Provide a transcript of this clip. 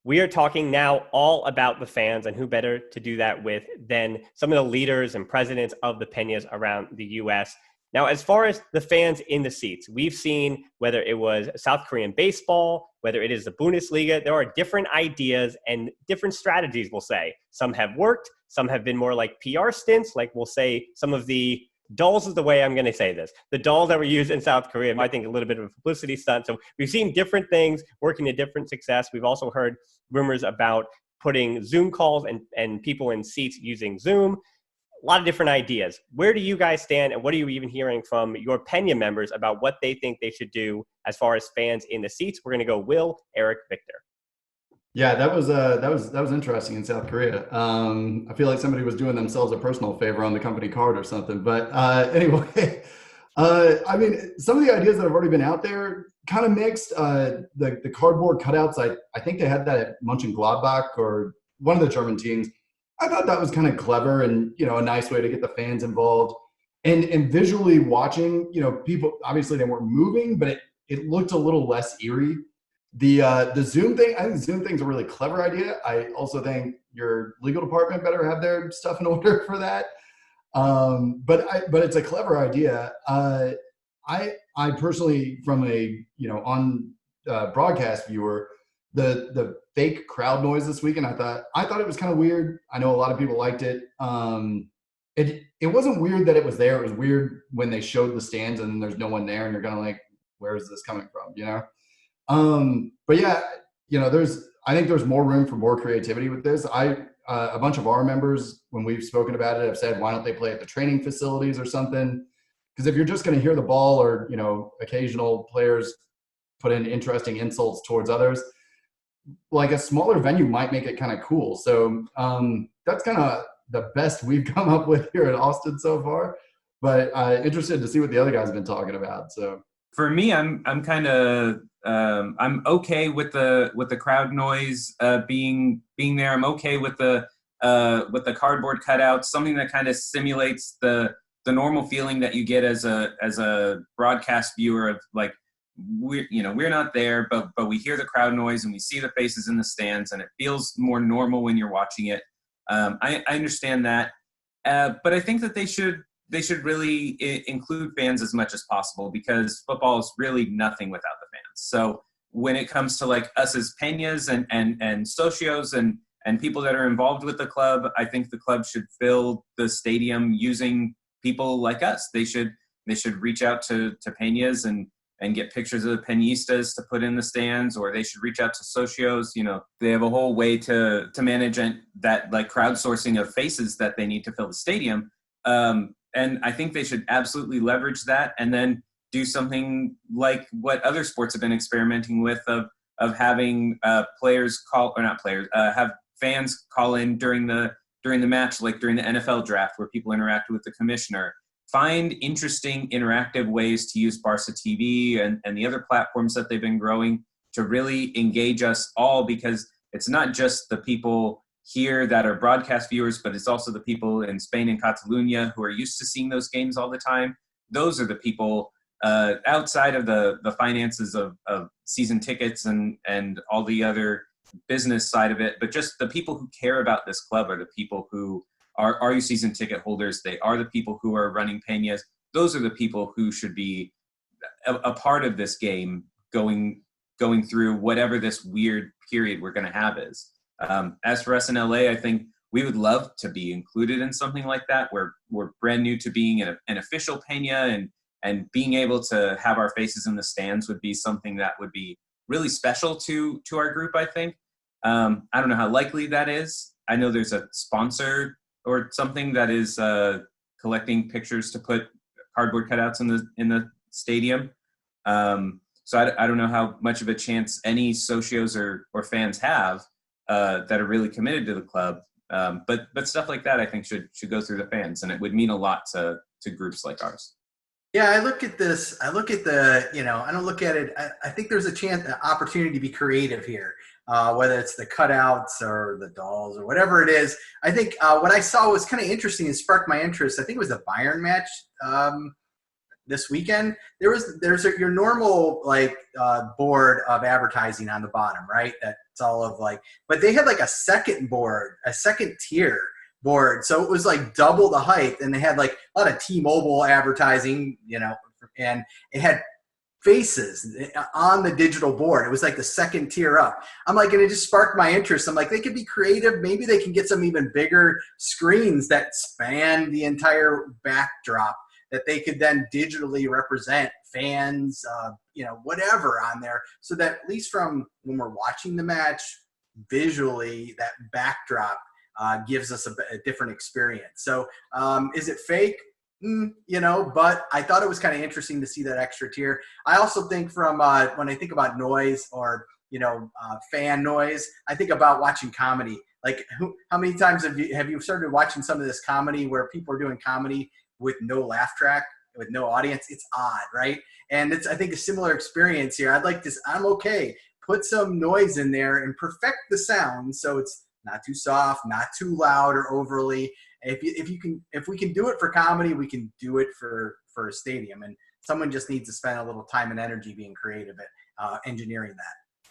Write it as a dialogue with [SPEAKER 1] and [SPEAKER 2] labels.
[SPEAKER 1] We are talking now all about the fans, and who better to do that with than some of the leaders and presidents of the Penyes around the U.S. Now, as far as the fans in the seats, we've seen whether it was South Korean baseball, whether it is the Bundesliga, there are different ideas and different strategies, we'll say. Some have worked, some have been more like PR stints, like we'll say some of the dolls is the way I'm going to say this. The dolls that were used in South Korea, I think a little bit of a publicity stunt. So we've seen different things working to different success. We've also heard rumors about putting Zoom calls and people in seats using Zoom. A lot of different ideas. Where do you guys stand, and what are you even hearing from your Penya members about what they think they should do as far as fans in the seats? We're going to go Will, Eric, Victor.
[SPEAKER 2] Yeah, that was interesting in South Korea. I feel like somebody was doing themselves a personal favor on the company card or something. But anyway, I mean, some of the ideas that have already been out there kind of mixed. The cardboard cutouts, I think they had that at Mönchengladbach or one of the German teams. I thought that was kind of clever and, a nice way to get the fans involved. And visually watching, people, obviously they weren't moving, but it looked a little less eerie. The Zoom thing, I think the Zoom thing's a really clever idea. I also think your legal department better have their stuff in order for that. But it's a clever idea. I personally, from a broadcast viewer, the fake crowd noise this weekend, I thought it was kind of weird. I know a lot of people liked it. It wasn't weird that it was there. It was weird when they showed the stands and there's no one there, and you're kind of like, where is this coming from? But yeah, I think there's more room for more creativity with this. A bunch of our members, when we've spoken about it, have said, why don't they play at the training facilities or something? Because if you're just going to hear the ball or, occasional players put in interesting insults towards others, like a smaller venue might make it kind of cool. So that's kind of the best we've come up with here at Austin so far. But interested to see what the other guys have been talking about. So
[SPEAKER 3] for me, I'm kind of I'm okay with the crowd noise being there. I'm okay with the cardboard cutouts, something that kind of simulates the normal feeling that you get as a broadcast viewer of like, we're not there, but we hear the crowd noise and we see the faces in the stands, and it feels more normal when you're watching it. I understand that, but I think that they should really include fans as much as possible, because football is really nothing without the fans. So when it comes to like us as Penyes and socios and people that are involved with the club, I think the club should fill the stadium using people like us. They should reach out to Penyes and get pictures of the Peñistas to put in the stands, or they should reach out to socios. They have a whole way to manage that, like, crowdsourcing of faces that they need to fill the stadium. And I think they should absolutely leverage that, and then do something like what other sports have been experimenting with of having players call, or not players, have fans call in during the match, like during the NFL draft, where people interact with the commissioner. Find interesting interactive ways to use Barca TV and the other platforms that they've been growing to really engage us all, because it's not just the people here that are broadcast viewers, but it's also the people in Spain and Catalonia who are used to seeing those games all the time. Those are the people outside of the finances of season tickets and all the other business side of it, but just the people who care about this club are the people who are your season ticket holders. They are the people who are running Peñas. Those are the people who should be a part of this game going through whatever this weird period we're going to have is. As for us in LA, I think we would love to be included in something like that. We're brand new to being an official Penya, and being able to have our faces in the stands would be something that would be really special to our group, I think. I don't know how likely that is. I know there's a sponsor or something that is collecting pictures to put cardboard cutouts in the stadium. So I don't know how much of a chance any socios or fans have that are really committed to the club. But stuff like that, I think, should go through the fans, and it would mean a lot to groups like ours.
[SPEAKER 4] Yeah, I look at this. I look at I don't look at it. I think there's an opportunity to be creative here, whether it's the cutouts or the dolls or whatever it is. I think what I saw was kind of interesting and sparked my interest. I think it was the Bayern match this weekend, there's your normal like board of advertising on the bottom, right? That's all of like, but they had like a second tier board. So it was like double the height, and they had like a lot of T-Mobile advertising, and it had faces on the digital board. It was like the second tier up. I'm like, and it just sparked my interest. I'm like, they could be creative. Maybe they can get some even bigger screens that span the entire backdrop that they could then digitally represent fans, whatever on there, so that at least from when we're watching the match, visually, that backdrop gives us a different experience. So is it fake? But I thought it was kind of interesting to see that extra tier. I also think from when I think about noise or, fan noise, I think about watching comedy. Like how many times have you started watching some of this comedy where people are doing comedy with no laugh track, with no audience? It's odd, right? And it's, I think, a similar experience here. I'm okay. Put some noise in there and perfect the sound so it's not too soft, not too loud or overly. If we can do it for comedy, we can do it for a stadium. And someone just needs to spend a little time and energy being creative at engineering that.